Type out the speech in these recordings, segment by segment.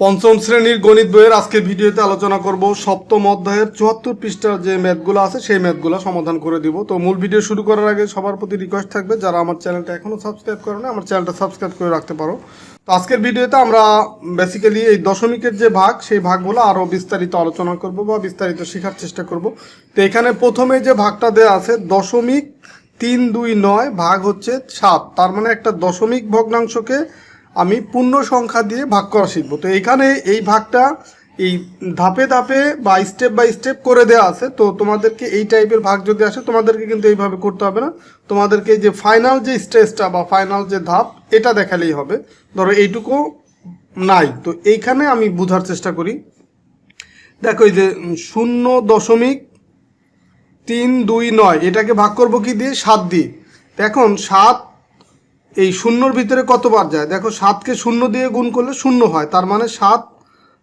পঞ্চম শ্রেণীর গণিত বইয়ের আজকের ভিডিওতে আলোচনা করব সপ্তম অধ্যায়ের ৭৪ পৃষ্ঠার যে ম্যাথগুলো আছে সেই ম্যাথগুলো সমাধান করে দিব। তো মূল ভিডিও শুরু করার আগে সবার প্রতি রিকোয়েস্ট থাকবে, যারা আমার চ্যানেলটা এখনও সাবস্ক্রাইব করে না আমার চ্যানেলটা সাবস্ক্রাইব করে রাখতে পারো। তো আজকের ভিডিওতে আমরা বেসিক্যালি এই দশমিকের যে ভাগ সেই ভাগগুলো আরও বিস্তারিত আলোচনা করব বা বিস্তারিত শেখার চেষ্টা করব। তো এখানে প্রথমে যে ভাগটা দেওয়া আছে 0.329 ভাগ হচ্ছে 7, তার মানে একটা দশমিক ভগ্নাংশকে আমি পূর্ণ সংখ্যা দিয়ে ভাগ করা শিখবো। তো এইখানে এই ভাগটা এই ধাপে ধাপে বা স্টেপ বাই স্টেপ করে দেওয়া আছে। তো তোমাদেরকে এই টাইপের ভাগ যদি আসে তোমাদেরকে কিন্তু এইভাবে করতে হবে না, তোমাদেরকে যে ফাইনাল যে স্টেজটা বা ফাইনাল যে ধাপ এটা দেখালেই হবে। ধরো এইটুকু নাই, তো এইখানে আমি বোঝার চেষ্টা করি। দেখো এই যে 0.329 এটাকে ভাগ করব কি দিয়ে? 7 দিয়ে। এখন 7 এই শূন্যর ভিতরে কতবার যায়? দেখো 7কে 0 দিয়ে গুণ করলে 0 হয়, তার মানে 7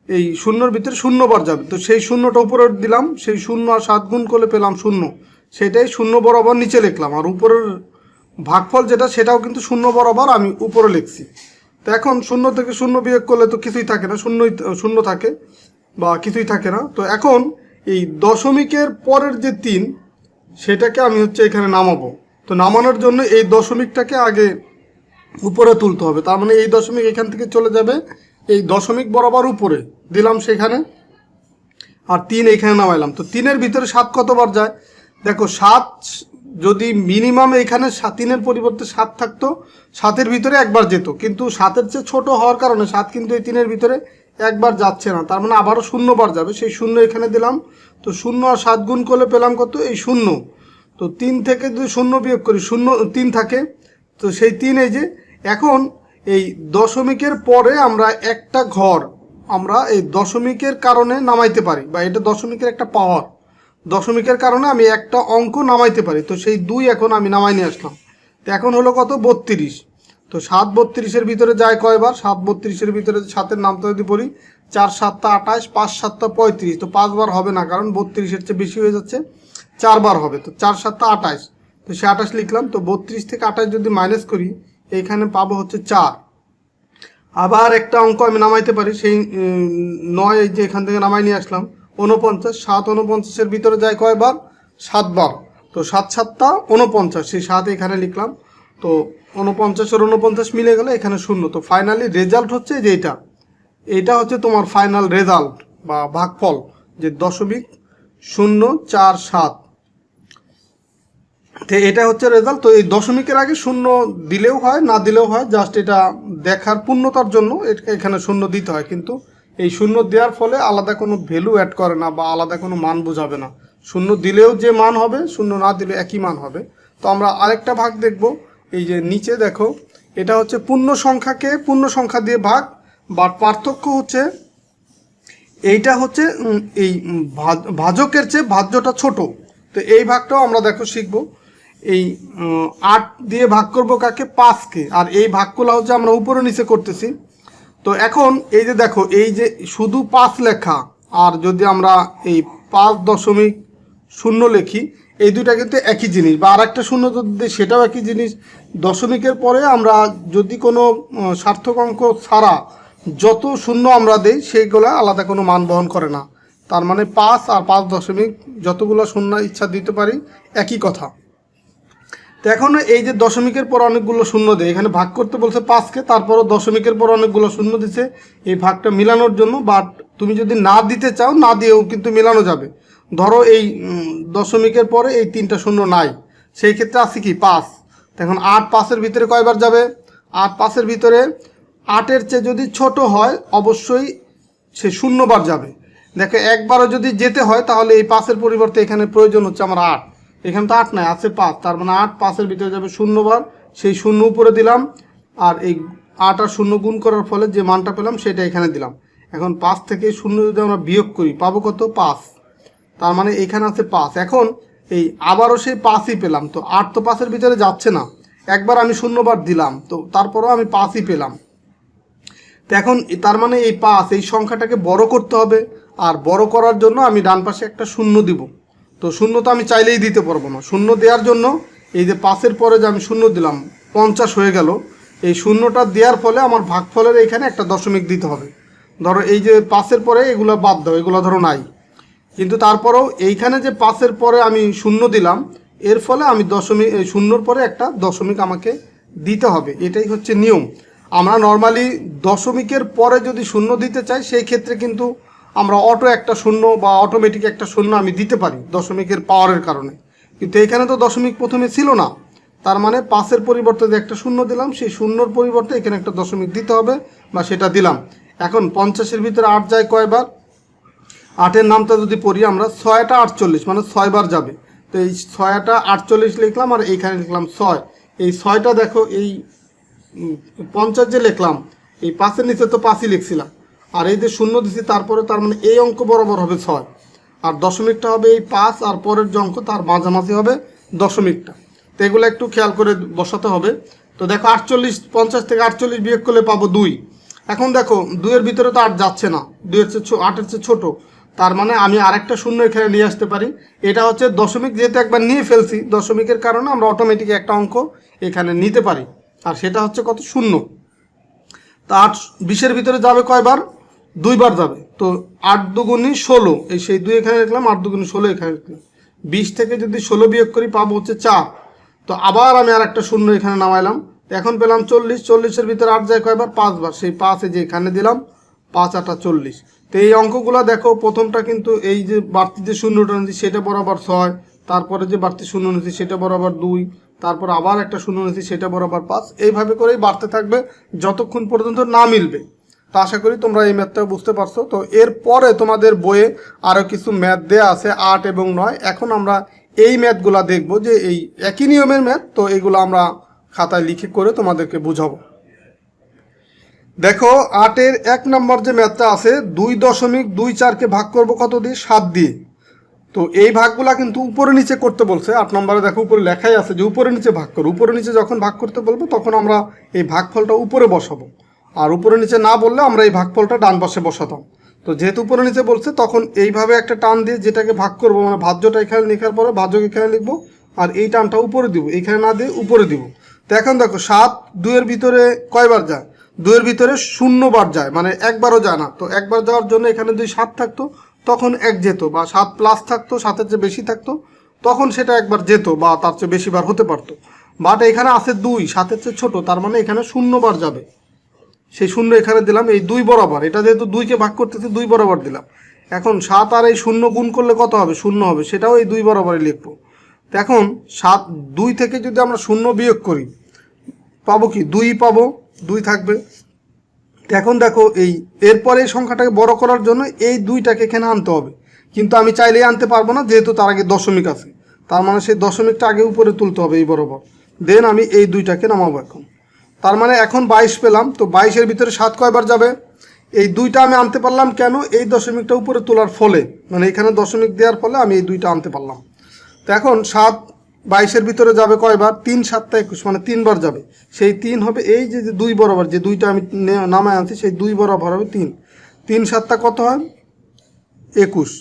এই শূন্যর ভিতরে 0 বার যাবে। তো সেই শূন্যটা উপরে দিলাম, সেই 0 আর 7 গুণ করলে পেলাম 0, সেটাই 0 বরাবর নিচে লিখলাম। আর উপরের ভাগফল যেটা সেটাও কিন্তু 0 বরাবর আমি উপরে লিখছি। তো এখন 0 থেকে 0 বিয়োগ করলে তো কিছুই থাকে না, শূন্য থাকে বা কিছুই থাকে না। তো এখন এই দশমিকের পরের যে 3 সেটাকে আমি এখানে নামাবো। তো নামানোর জন্য এই দশমিকটাকে আগে উপরে তুলতে হবে, তার মানে এই দশমিক এখান থেকে চলে যাবে এই দশমিক বরাবর উপরে দিলাম সেখানে, আর 3 এখানে নামাইলাম। তো 3-এর ভিতরে 7 কতবার যায়? দেখো 7 যদি মিনিমাম এখানে 3-এর পরিবর্তে 7 থাকতো, 7-এর ভিতরে একবার যেত, কিন্তু 7-এর চেয়ে ছোট হওয়ার কারণে 7 কিন্তু এই 3-এর ভিতরে একবার যাচ্ছে না, তার মানে আবারও 0 বার যাবে। সেই 0 এখানে দিলাম। তো 0 আর 7 গুণ করলে পেলাম কত? এই 0। তো 3 থেকে যদি 0 বিয়োগ করি 3 থাকে, তো সেই 3 এই যে এখন এই দশমিকের পরে আমরা একটা ঘর আমরা এই দশমিকের কারণে নামাইতে পারি, বা এটা দশমিকের একটা পাওয়ার। দশমিকের কারণে আমি একটা অঙ্ক নামাইতে পারি। তো সেই 2 এখন আমি নামাই নিয়ে আসলাম। তো এখন হলো কত? 32। তো 7 32-এর ভিতরে যায় কয়বার? 7 32-এর ভিতরে 7-এর নামটা যদি পড়ি, 4 7 28, 5 7 35। তো 5 বার হবে না, কারণ 32-এর চেয়ে বেশি হয়ে যাচ্ছে, 4 বার হবে। তো 4 7 28, তো সে 28 লিখলাম। তো 32 থেকে 28 যদি মাইনাস করি এইখানে পাবো 4। আবার একটা অঙ্ক আমি নামাইতে পারি, সেই 9 এই যে এখান থেকে নামাই নিয়ে আসলাম। 49, 7 49-এর ভিতরে যায় কয়বার? 7 বার। তো 7 7 49, সেই 7 এখানে লিখলাম। তো 49 আর 49 মিলে গেলে এখানে 0। তো ফাইনালি রেজাল্ট হচ্ছে যে এইটা হচ্ছে তোমার ফাইনাল রেজাল্ট বা ভাগফল, যে 0.047। তো এটা হচ্ছে রেজাল্ট। তো এই দশমিকের আগে 0 দিলেও হয়, না দিলেও হয়, জাস্ট এটা দেখার পূর্ণতার জন্য এখানে 0 দিতে হয়। কিন্তু এই 0 দেওয়ার ফলে আলাদা কোনো ভ্যালু অ্যাড করে না বা আলাদা কোনো মান বোঝাবে না। 0 দিলেও যে মান হবে, 0 না দিলে একই মান হবে। তো আমরা আরেকটা ভাগ দেখব। এই যে নিচে দেখো, এটা হচ্ছে পূর্ণ সংখ্যাকে পূর্ণ সংখ্যা দিয়ে ভাগ, বাট পার্থক্য হচ্ছে এইটা হচ্ছে এই ভাজকের চেয়ে ভাজ্যটা ছোট। তো এই ভাগটাও আমরা দেখো শিখবো। এই 8 দিয়ে ভাগ করব কাকে? 5-কে। আর এই ভাগগুলো হচ্ছে আমরা উপরে নিচে করতেছি। তো এখন এই যে দেখো, এই যে শুধু 5 লেখা আর যদি আমরা এই 5.0 লিখি, এই দুইটা কিন্তু একই জিনিস, বা আর একটা 0 যদি সেটাও একই জিনিস। দশমিকের পরে আমরা যদি কোনো সার্থক অঙ্ক ছাড়া যত 0 আমরা দেই সেইগুলো আলাদা কোনো মান বহন করে না। তার মানে 5 আর 5 যতগুলো 0 ইচ্ছা দিতে পারি, একই কথা। তো এখন এই যে দশমিকের পর অনেকগুলো 0 দেয়, এখানে ভাগ করতে বলছে 5-কে, তারপরও দশমিকের পর অনেকগুলো 0 দিছে এই ভাগটা মিলানোর জন্য। বাট তুমি যদি না দিতে চাও, না দিয়েও কিন্তু মিলানো যাবে। ধরো এই দশমিকের পরে এই 3টা 0 নাই, সেই ক্ষেত্রে আছে কি? 5। এখন 8 5-এর ভিতরে কয়বার যাবে? 8 5-এর ভিতরে 8-এর চেয়ে যদি ছোট হয় অবশ্যই সে 0 বার যাবে। দেখো একবারও যদি যেতে হয় তাহলে এই 5-এর পরিবর্তে এখানে প্রয়োজন হচ্ছে আমার 8। এখানে তো 8 নাই, আছে 5, তার মানে 8 5-এর ভিতরে যাবে 0 বার। সেই 0 উপরে দিলাম, আর এই 8 আর 0 গুণ করার ফলে যে মানটা পেলাম সেটা এখানে দিলাম। এখন 5 থেকে 0 যদি আমরা বিয়োগ করি পাবো কত? 5। তার মানে এখানে আছে 5। এখন এই আবারও সেই 5ই পেলাম। তো 8 তো 5-এর ভিতরে যাচ্ছে না, একবার আমি 0 বার দিলাম, তো তারপরেও আমি 5ই পেলাম। তো এখন তার মানে এই 5 এই সংখ্যাটাকে বড় করতে হবে, আর বড় করার জন্য আমি ডান পাশে একটা 0 দিব। তো 0 তো আমি চাইলেই দিতে পারবো না। 0 দেওয়ার জন্য এই যে 5-এর পরে যে আমি 0 দিলাম, 50 হয়ে গেল। এই 0টা দেওয়ার ফলে আমার ভাগফলের এখানে একটা দশমিক দিতে হবে। ধরো এই যে 5-এর পরে এগুলো বাদ দাও, এগুলো ধরো নাই, কিন্তু তারপরেও এইখানে যে 5-এর পরে আমি শূন্য দিলাম, এর ফলে আমি দশমিক, শূন্যর পরে একটা দশমিক আমাকে দিতে হবে, এটাই হচ্ছে নিয়ম। আমরা নর্মালি দশমিকের পরে যদি শূন্য দিতে চাই সেই ক্ষেত্রে কিন্তু আমরা অটো একটা শূন্য বা অটোমেটিক একটা শূন্য আমি দিতে পারি দশমিকের পাওয়ারের কারণে, কিন্তু এখানে তো দশমিক প্রথমে ছিল না, তার মানে 5-এর পরিবর্তে যে একটা শূন্য দিলাম সেই শূন্যর পরিবর্তে এখানে একটা দশমিক দিতে হবে, বা সেটা দিলাম। এখন 50-এর ভিতরে 8 যায় কয়বার? 8-এর নামটা যদি পড়ি আমরা, 6টা 48 মানে 6 বার যাবে। তো এই 6টা 48 লিখলাম আর এইখানে লিখলাম 6। এই 6টা দেখো এই 50 যে লিখলাম, এই 5-এর নিচে তো 5ই লিখছিলাম, আর এই যে শূন্য দিছি তারপরে, তার মানে এই অঙ্ক বরাবর হবে 6, আর দশমিকটা হবে এই 5, আর পরের যে অঙ্ক তার মাঝামাঝি হবে দশমিকটা। তো এগুলো একটু খেয়াল করে বসাতে হবে। তো দেখো 48, 50 থেকে 48 বিয়োগ করলে পাবো 2। এখন দেখো 2-এর ভিতরে তো 8 যাচ্ছে না, 2-এর চেয়ে 8-এর চেয়ে ছোটো, তার মানে আমি আরেকটা শূন্য এখানে নিয়ে আসতে পারি। এটা হচ্ছে দশমিক, যেহেতু একবার নিয়ে ফেলছি দশমিকের কারণে আমরা অটোমেটিক একটা অঙ্ক এখানে নিতে পারি, আর সেটা হচ্ছে কত? শূন্য। তা 8-20-এর ভিতরে যাবে কয়বার? 2 বার যাবে। তো 8 দুগুণী 16, এই সেই 2 এখানে লিখলাম, 8 দুগুণী 16 এখানে লিখলাম। 20 থেকে যদি 16 বিয়োগ করি পাবো হচ্ছে 4। তো আবার আমি আর একটা শূন্য এখানে নামাইলাম, এখন পেলাম 40। 40-এর ভিতরে 8 যায় কয়বার? 5 বার, সেই 5 যে এখানে দিলাম, 5 8 40। তো এই অঙ্কগুলো দেখো, প্রথমটা কিন্তু এই যে বাড়তি যে শূন্যটা নিচ্ছি সেটা বরাবর 6, তারপরে যে বাড়তি শূন্য নিচ্ছি সেটা বরাবর 2, তারপর আবার একটা শূন্য নিচ্ছি সেটা বরাবর 5, এইভাবে করেই বাড়তে থাকবে যতক্ষণ পর্যন্ত না মিলবে। তো আশা করি তোমরা এই ম্যাথটা বুঝতে পারছো। তো এরপরে তোমাদের বইয়ে আরও কিছু ম্যাথ দেওয়া আছে 8 এবং 9। এখন আমরা এই ম্যাথগুলো দেখব, যে এই একই নিয়মের ম্যাথ, তো এইগুলো আমরা খাতায় লিখে করে তোমাদেরকে বুঝাবো। দেখো 8-এর 1 নম্বর যে ম্যাথটা আছে, 2.24কে ভাগ করব কত দিয়ে? 7 দিয়ে। তো এই ভাগগুলা কিন্তু উপরে নিচে করতে বলছে 8 নম্বরে, দেখো উপরে লেখাই আছে যে উপরে নিচে ভাগ করো। উপরে নিচে যখন ভাগ করতে বলবো তখন আমরা এই ভাগফলটা উপরে বসাবো, আর উপরে নিচে না বললে আমরা এই ভাগফলটা ডান পাশে বসাতাম। তো যেহেতু উপরে নিচে বলছে তখন এইভাবে একটা টান দিয়ে যেটাকে ভাগ করবো, মানে ভাজ্যটা এখানে লেখার পরে ভাজ্যকে এখানে লিখবো, আর এই টানটা উপরে দিব, এখানে না দিয়ে উপরে দিব। তো এখন দেখো 7 2-এর ভিতরে কয়বার যায়? 2-এর ভিতরে 0 বার যায়, মানে একবারও যায় না। তো একবার যাওয়ার জন্য এখানে যদি 7 থাকতো তখন 1 যেত, বা 7 প্লাস থাকতো, 7-এর চেয়ে বেশি থাকতো, তখন সেটা একবার যেত বা তার চেয়ে বেশি বার হতে পারতো। বাট এখানে আছে 2, 7-এর চেয়ে ছোটো, তার মানে এখানে 0 বার যাবে, সেই 0 এখানে দিলাম এই 2 বরাবর। এটা যেহেতু 2কে ভাগ করতেছি 2 বরাবর দিলাম। এখন 7 আর এই 0 গুণ করলে কত হবে? 0 হবে, সেটাও এই 2 বরাবরই লিখবো। তো এখন 2 থেকে যদি আমরা 0 বিয়োগ করি পাবো কি? 2 পাবো, 2 থাকবে। এখন দেখো এই এরপরে এই সংখ্যাটাকে বড় করার জন্য এই 2টাকে এখানে আনতে হবে, কিন্তু আমি চাইলেই আনতে পারবো না, যেহেতু তার আগে দশমিক আছে। তার মানে সেই দশমিকটা আগে উপরে তুলতে হবে এই বরাবর, দেন আমি এই 2টাকে নামাবো এখন। তার মানে এখন 22 পেলাম। তো 22-এর ভিতরে 7 কয়বার যাবে? এই 2টা আমি আনতে পারলাম কেন? এই দশমিকটা উপরে তোলার ফলে, মানে এখানে দশমিক দেওয়ার ফলে আমি এই 2টা আনতে পারলাম। তো এখন 7 22-এর ভিতরে যাবে কয়বার? 3 7 21, মানে 3 বার যাবে। সেই 3 হবে এই যে 2 বরাবর, যে 2টা আমি নামায় আনছি সেই 2 বরাবর হবে 3। 3 7 কত হয়? 21।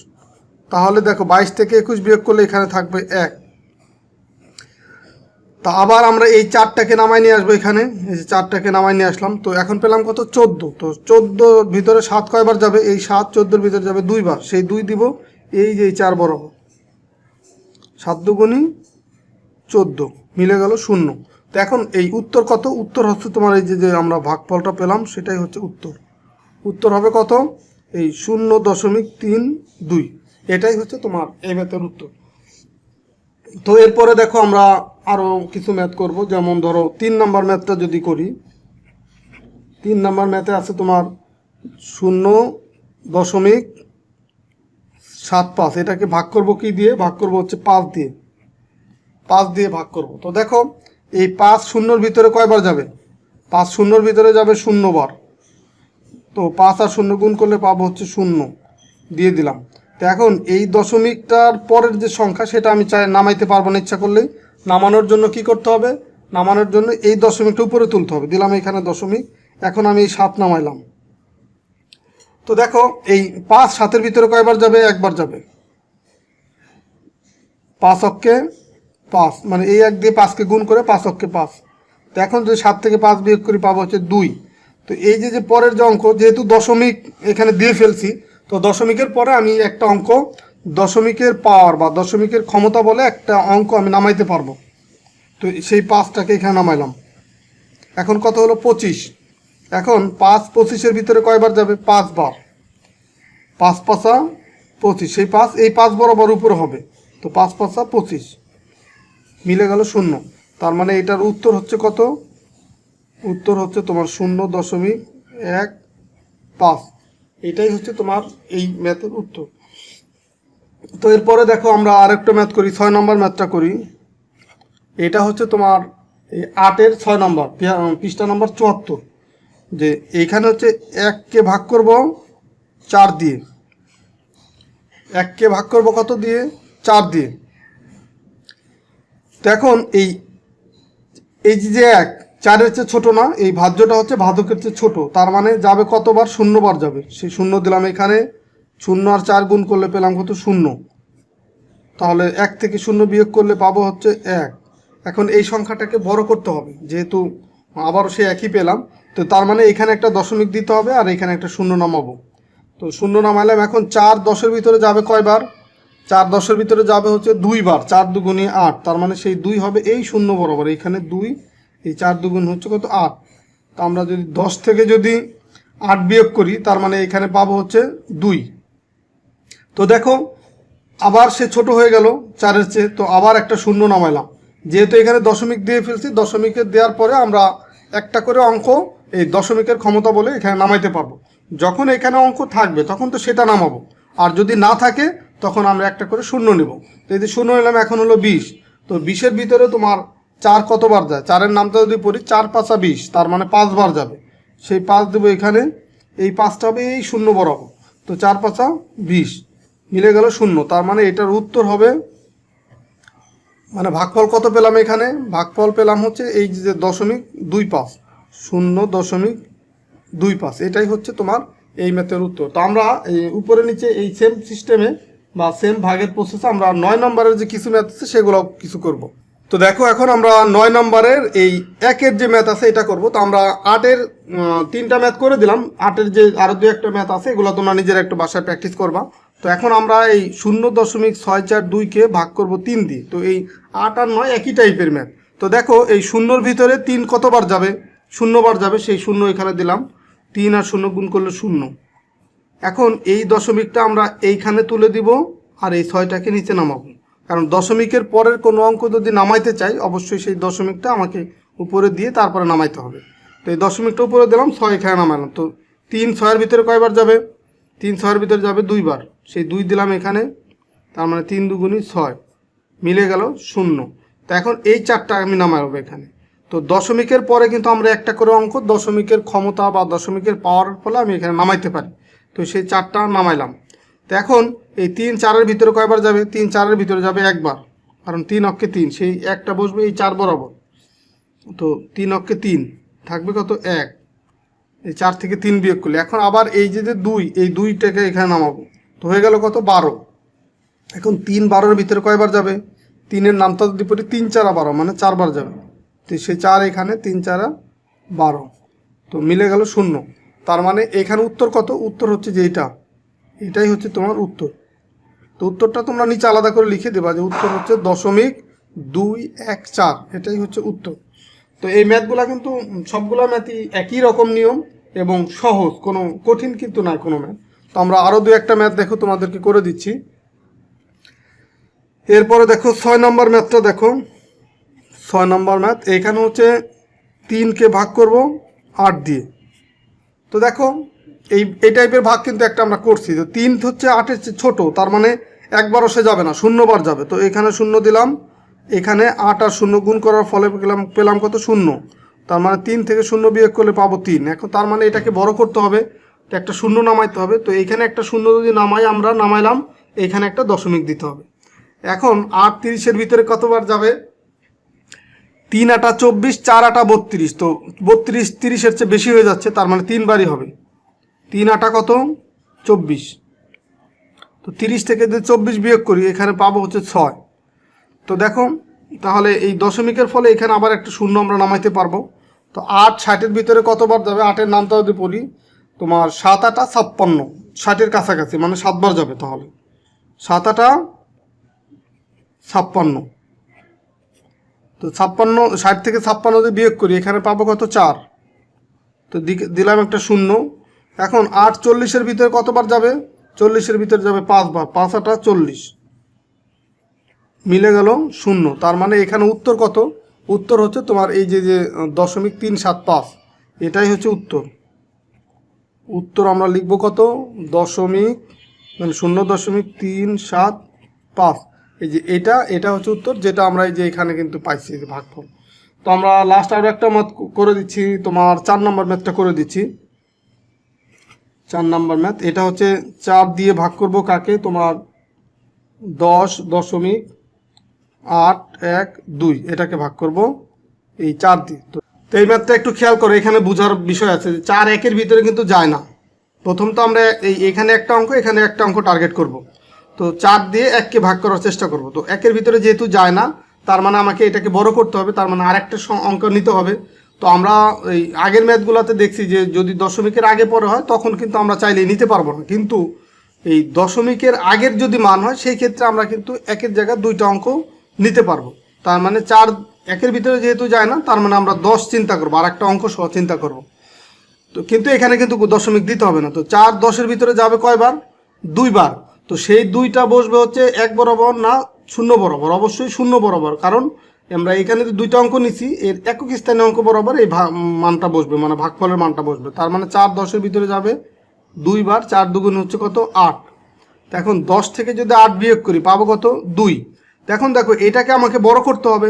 তাহলে দেখো 22 থেকে 21 বিয়োগ করলে এখানে থাকবে 1। তা আবার আমরা এই 4টাকে নামাই নিয়ে আসবো এখানে, এই যে 4টাকে নামাই নিয়ে আসলাম। তো এখন পেলাম কত? 14। তো 14-র ভিতরে 7 কয়বার যাবে? এই 7 14-র ভিতরে যাবে 2 বার, সেই 2 দিব এই যে 4 বরাবর। 7 দুগুণী 14, মিলে গেল 0। তো এখন এই উত্তর কত? উত্তর হচ্ছে তোমার এই যে আমরা ভাগফলটা পেলাম সেটাই হচ্ছে উত্তর। উত্তর হবে কত? এই 0.32। এটাই হচ্ছে তোমার এই ম্যাথের উত্তর। তো এরপরে দেখো আমরা আরও কিছু ম্যাথ করব, যেমন ধরো 3 নম্বর ম্যাথটা যদি করি। 3 নম্বর ম্যাথে আছে তোমার 0.75, এটাকে ভাগ করব কি দিয়ে? ভাগ করব হচ্ছে 5 দিয়ে। 5 দিয়ে ভাগ করব। তো দেখো এই 5 0-র ভিতরে কয়বার যাবে? 5 0-র ভিতরে যাবে 0 বার। তো 5 আর 0 গুণ করলে পাবো হচ্ছে 0, দিয়ে দিলাম। তো এখন এই দশমিকটার পরের যে সংখ্যা সেটা আমি চাই নামাইতে পারবো না ইচ্ছা করলেই। নামানোর জন্য কি করতে হবে? নামানোর জন্য এই দশমিকটা উপরে তুলতে হবে, দিলাম এখানে দশমিক। এখন আমি এই 7 নামাইলাম। তো দেখো এই 5 7-এর ভিতরে কয়বার যাবে? একবার যাবে। 5 অক্কে 5, মানে এই 1 দিয়ে 5কে গুণ করে 5 অক্কে 5। তো এখন যদি 7 থেকে 5 বিয়োগ করি পাবো হচ্ছে 2। তো এই যে পরের যে অঙ্ক, যেহেতু দশমিক এখানে দিয়ে ফেলছি, তো দশমিকের পরে আমি একটা অঙ্ক দশমিকের পাওয়ার বা দশমিকের ক্ষমতা বলে একটা অঙ্ক আমি নামাইতে পারবো। তো সেই 5টাকে এখানে নামাইলাম। এখন কত হলো 25। এখন 5 25-এর ভিতরে কয়বার যাবে? 5 বার। 5 5 25, সেই 5 এই 5 বরাবর উপরে হবে, তো 5 5 25 মিলে গেল 0। তার মানে এটার উত্তর হচ্ছে কত? উত্তর হচ্ছে তোমার 0.15। এটাই হচ্ছে তোমার এই ম্যাথের উত্তর। তো এরপরে দেখো আমরা আরেকটা ম্যাথ করি, 6 নম্বর ম্যাথটা করি। এটা হচ্ছে তোমার এই 8-এর 6 নম্বর, পৃষ্ঠা নম্বর 74। যে এইখানে হচ্ছে 1-কে ভাগ করব 4 দিয়ে। 1-কে ভাগ করব কত দিয়ে? 4 দিয়ে। তো এখন এই যে 1 4-এর চেয়ে ছোট না, এই ভাজ্যটা হচ্ছে ভাজকের চেয়ে ছোট, তার মানে যাবে কতবার? 0 বার যাবে। সেই 0 দিলাম এখানে, 0 আর 4 গুণ করলে পেলাম কত? 0। তাহলে 1 থেকে 0 বিয়োগ করলে পাবো হচ্ছে 1। এখন এই সংখ্যাটাকে বড় করতে হবে, যেহেতু আবারও সে একই পেলাম, তো তার মানে এখানে একটা দশমিক দিতে হবে আর এখানে একটা 0 নামাবো। তো 0 নামাইলাম। এখন 4 10-এর ভিতরে যাবে কয়বার? 4 10-এর ভিতরে যাবে হচ্ছে 2 বার। 4 2 8, তার মানে সেই 2 হবে এই 0 বরাবর, এইখানে 2, এই 4 2 হচ্ছে কত? 8। তো আমরা যদি 10 থেকে যদি 8 বিয়োগ করি, তার মানে এখানে পাবো হচ্ছে 2। তো দেখো আবার সে ছোট হয়ে গেল 4-এর চেয়ে, তো আবার একটা 0 নামাইলাম। যেহেতু এখানে দশমিক দিয়ে ফেলছি, দশমিকের দেওয়ার পরে আমরা একটা করে অঙ্ক এই দশমিকের ক্ষমতা বলে এখানে নামাইতে পারবো। যখন এখানে অঙ্ক থাকবে তখন তো সেটা নামাবো, আর যদি না থাকে তখন আমরা একটা করে 0 নেব। তো এই যে 0 নিলাম, এখন হলো 20। তো 20-এর ভিতরে তোমার 4 কতবার যায়? 4-এর নামটা যদি পড়ি, 4 5 20, তার মানে 5 বার যাবে। সেই 5 দেবো এখানে, এই 5টা হবে এই 0 বরাবর। তো 4 5 20 মিলে গেল 0। তার মানে এটার উত্তর হবে, মানে ভাগফল কত পেলাম? এখানে ভাগফল পেলাম হচ্ছে এই যে 0.25, 0.25। এটাই হচ্ছে তোমার এই ম্যাথের উত্তর। তো আমরা এই উপরে নিচে এই সেম সিস্টেমে বা সেম ভাগের প্রসেসে আমরা 9 নম্বরের যে কিছু ম্যাথ আছে সেগুলো কিছু করব। তো দেখো এখন আমরা 9 নম্বরের এই 1-এর যে ম্যাথ আছে এটা করব। তো আমরা 8-এর 3টা ম্যাথ করে দিলাম। 8-এর যে আরও 2-একটা ম্যাথ আছে এগুলো তোমরা নিজের একটু বাসায় প্র্যাকটিস করবা। তো এখন আমরা এই 0.642-কে ভাগ করব 3 দিয়ে। তো এই 8 আর 9 একই টাইপের ম্যাথ। তো দেখো এই 0-র ভিতরে 3 কতবার যাবে? 0 বার যাবে, সেই 0 এখানে দিলাম। 3 আর 0 গুণ করলে 0। এখন এই দশমিকটা আমরা এইখানে তুলে দিব আর এই 6টাকে নিচে নামাবো, কারণ দশমিকের পরের কোনো অঙ্ক যদি নামাইতে চাই অবশ্যই সেই দশমিকটা আমাকে উপরে দিয়ে তারপরে নামাইতে হবে। তো এই দশমিকটা উপরে দিলাম, 6 এখানে নামালাম। তো 3 6-এর ভিতরে কয়বার যাবে? 3 6-এর ভিতরে যাবে 2 বার। সেই 2 দিলাম এখানে, তার মানে 3 2 6 মিলে গেল 0। তো এখন এই 4টা আমি নামাবো এখানে। তো দশমিকের পরে কিন্তু আমরা একটা করে অঙ্ক দশমিকের ক্ষমতা বা দশমিকের পাওয়ারের ফলে আমি এখানে নামাইতে পারি। তো সেই 4টা নামাইলাম। তো এখন এই 3 4-এর ভিতরে কয়বার যাবে? 3 4-এর ভিতরে যাবে একবার, কারণ 3 অক্ষে 3, সেই একটা বসবে এই 4 বরাবর। তো 3 অক্ষে 3 থাকবে কত? 1। এই 4 থেকে 3 বিয়োগ করলে এখন আবার এই যে 2, এই 2টাকে এখানে নামাবো। তো হয়ে গেল কত? 12। এখন 3 12-এর ভিতরে কয়বার যাবে? 3-এর নামটা যদি পড়ি, 3 4 12, মানে 4 বার যাবে। তো সেই 4 এখানে, 3 4 12, তো মিলে গেল 0। তার মানে এখানে উত্তর কত? উত্তর হচ্ছে যে এটাই হচ্ছে তোমার উত্তর। তো উত্তরটা তোমরা নিচে আলাদা করে লিখে দেবা যে উত্তর হচ্ছে 0.214, এটাই হচ্ছে উত্তর। তো এই ম্যাথগুলা কিন্তু সবগুলো ম্যাথই একই রকম নিয়ম এবং সহজ, কোনো কঠিন কিন্তু নাই কোনো ম্যাথ। তো আমরা আরও 2-একটা ম্যাথ দেখো তোমাদেরকে করে দিচ্ছি। এরপরে দেখো 6 নম্বর ম্যাথটা দেখো। 6 নম্বর ম্যাথ, এখানে হচ্ছে 3-কে ভাগ করব 8 দিয়ে। তো দেখো এই টাইপের ভাগ কিন্তু একটা আমরা করছি। তো 3 হচ্ছে 8-এর চেয়ে ছোটো, তার মানে একবারও সে যাবে না, 0 বার যাবে। তো এখানে 0 দিলাম, এখানে 8 আর 0 গুণ করার ফলে পেলাম কত? 0। তার মানে 3 থেকে 0 বিয়োগ করলে পাবো 3। এখন তার মানে এটাকে বড় করতে হবে, একটা 0 নামাইতে হবে। তো এইখানে একটা 0 যদি নামাই, আমরা নামাইলাম, এইখানে একটা দশমিক দিতে হবে। এখন 8 30-এর ভিতরে কতবার যাবে? 3 8 24, 4 8 32। তো 32 30-এর চেয়ে বেশি হয়ে যাচ্ছে, তার মানে 3 বারই হবে। 3 8 কত? 24। তো 30 থেকে যদি 24 বিয়োগ করি, এখানে পাবো হচ্ছে 6। তো দেখো তাহলে এই দশমিকের ফলে এখানে আবার একটা 0 আমরা নামাইতে পারবো। তো 8 60-এর ভিতরে কতবার যাবে, 8-এর নামটা যদি পড়ি তোমার 7 8 56, 60-এর কাছাকাছি মানে 7বার যাবে। তাহলে 7 8 56, তো 56, 60 থেকে 56 যদি বিয়োগ করি এখানে পাবো কত, 4, তো দিলাম একটা শূন্য। এখন 8 40-এর ভিতরে কতবার যাবে, 40-এর ভিতরে যাবে 5 বার, 5 8 40, মিলে গেল 0। তার মানে এখানে উত্তর কত, উত্তর হচ্ছে তোমার এই যে 0.375, এটাই হচ্ছে উত্তর। উত্তর আমরা লিখব কত, দশমিক মানে 0.375, এই যে এটা হচ্ছে উত্তর, যেটা আমরা এই যে এখানে কিন্তু পাইছি যে ভাগফল। তো আমরা লাস্ট আরও একটা ম্যাথ করে দিচ্ছি, তোমার 4 নম্বর ম্যাথটা করে দিচ্ছি। 4 নম্বর ম্যাথ, এটা হচ্ছে 4 দিয়ে ভাগ করব কাকে, তোমার 10.812, এটাকে ভাগ করব এই 4 দিয়ে। তো এই ম্যাথটা একটু খেয়াল করো, এখানে বোঝার বিষয় আছে যে 4 1-এর ভিতরে কিন্তু যায় না। প্রথম তো আমরা এখানে একটা অঙ্ক, এখানে একটা অঙ্ক টার্গেট করব। তো 4 দিয়ে 1-কে ভাগ করার চেষ্টা করব। তো 1-এর ভিতরে যেহেতু যায় না, তার মানে আমাকে এটাকে বড় করতে হবে, তার মানে আরেকটা অঙ্ক নিতে হবে। তো আমরা এই আগের ম্যাথগুলোতে দেখছি যে যদি দশমিকের আগে পরে হয় তখন কিন্তু আমরা চাইলেই নিতে পারবো না, কিন্তু এই দশমিকের আগের যদি মান হয় সেই ক্ষেত্রে আমরা কিন্তু 1-এর জায়গায় 2টা অঙ্ক নিতে পারবো। তার মানে 4 1-এর ভিতরে যেহেতু যায় না, তার মানে আমরা 10 চিন্তা করবো, আর একটা অঙ্ক সহ চিন্তা করব। তো কিন্তু এখানে কিন্তু দশমিক দিতে হবে না। তো 4 10-এর ভিতরে যাবে কয়বার, 2 বার। তো সেই 2টা বসবে হচ্ছে 1 বরাবর না 0 বরাবর, অবশ্যই 0 বরাবর, কারণ আমরা এখানে যে 2টা অঙ্ক নিছি এর একক স্থানীয় অঙ্ক বরাবর এই মানটা বসবে, মানে ভাগফলের মানটা বসবে। তার মানে 4 10-এর ভিতরে যাবে 2 বার, 4 2 হচ্ছে কত, 8। এখন 10 থেকে যদি 8 বিয়োগ করি পাবো কত, 2। এখন দেখো এটাকে আমাকে বড় করতে হবে,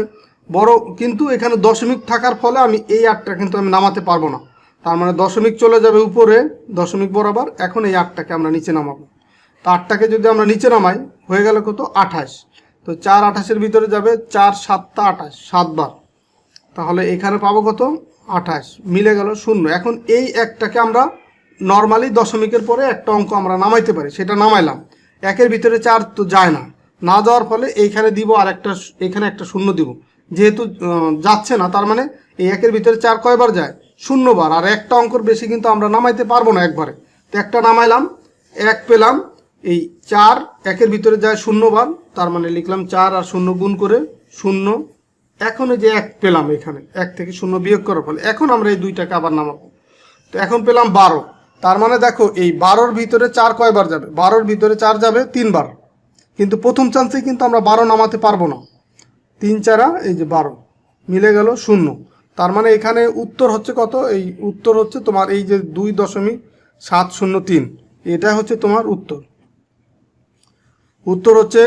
বড়, কিন্তু এখানে দশমিক থাকার ফলে আমি এই 8টা কিন্তু আমি নামাতে পারবো না। তার মানে দশমিক চলে যাবে উপরে দশমিক বরাবর, এখন এই 8টাকে আমরা নিচে নামাবো। তো 8টাকে যদি আমরা নিচে নামাই হয়ে গেল কত, 28। তো 4 28-এর ভিতরে যাবে 4 7 28, 7 বার। তাহলে এখানে পাবো কত, 28, মিলে গেল 0। এখন এই 1টাকে আমরা নর্মালি দশমিকের পরে একটা অঙ্ক আমরা নামাইতে পারি, সেটা নামাইলাম। 1-এর ভিতরে 4 তো যায় না, না যাওয়ার ফলে এইখানে দিব আর একটা, এখানে একটা 0 দিব। যেহেতু যাচ্ছে না, তার মানে এই 1-এর ভিতরে 4 কয়বার যায়, 0 বার। আর একটা অঙ্কর বেশি কিন্তু আমরা নামাইতে পারবো না একবারে। তো একটা নামাইলাম, 1 পেলাম। এই 4 1-এর ভিতরে যায় 0 বার, তার মানে লিখলাম 4 আর 0 গুণ করে 0। এখন এই যে 1 পেলাম, এখানে 1 থেকে 0 বিয়োগ করার ফলে এখন আমরা এই 2টাকে আবার নামাবো। তো এখন পেলাম 12। তার মানে দেখো এই 12-র ভিতরে 4 কয়বার যাবে, 12-র ভিতরে 4 যাবে 3 বার। কিন্তু প্রথম চান্সেই কিন্তু আমরা 12 নামাতে পারবো না। 3 4 এই যে 12, মিলে গেল 0। তার মানে এখানে উত্তর হচ্ছে কত, এই উত্তর হচ্ছে তোমার এই যে 2.703, এটা হচ্ছে তোমার উত্তর। উত্তর হচ্ছে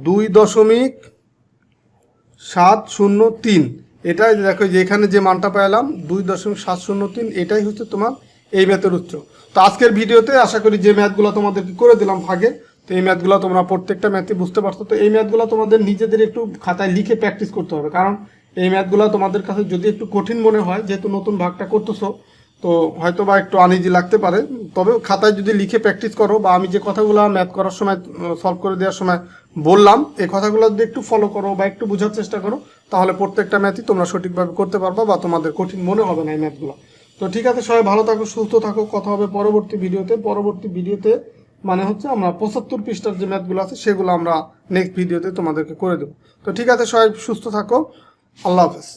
2.703। এটাই দেখো যে এখানে যে মানটা পেলাম 2.703, এটাই হচ্ছে তোমার এই ম্যাথের উত্তর। তো আজকের ভিডিওতে আশা করি যে ম্যাথগুলো তোমাদেরকে করে দিলাম ভাগে, তো এই ম্যাথগুলো তোমরা প্রত্যেকটা ম্যাথে বুঝতে পারছো। তো এই ম্যাথগুলো তোমাদের নিজেদের একটু খাতায় লিখে প্র্যাকটিস করতে হবে, কারণ এই ম্যাথগুলো তোমাদের কাছে যদি একটু কঠিন মনে হয়, যেহেতু নতুন ভাগটা করতেছো, তো হয়তো বা একটু আনইজি লাগতে পারে। তবে খাতায় যদি লিখে প্র্যাকটিস করো, বা আমি যে কথাগুলো ম্যাথ করার সময় সলভ করে দেওয়ার সময় বললাম, এই কথাগুলো যদি একটু ফলো করো বা একটু বোঝার চেষ্টা করো, তাহলে প্রত্যেকটা ম্যাথই তোমরা সঠিকভাবে করতে পারবা, বা তোমাদের কঠিন মনে হবে না এই ম্যাথগুলো। তো ঠিক আছে, সবাই ভালো থাকো, সুস্থ থাকো, কথা হবে পরবর্তী ভিডিওতে। পরবর্তী ভিডিওতে মানে হচ্ছে আমরা 75 পৃষ্ঠার যে ম্যাথগুলো আছে সেগুলো আমরা নেক্সট ভিডিওতে তোমাদেরকে করে দেবো। তো ঠিক আছে, সবাই সুস্থ থাকো, আল্লাহ হাফেজ।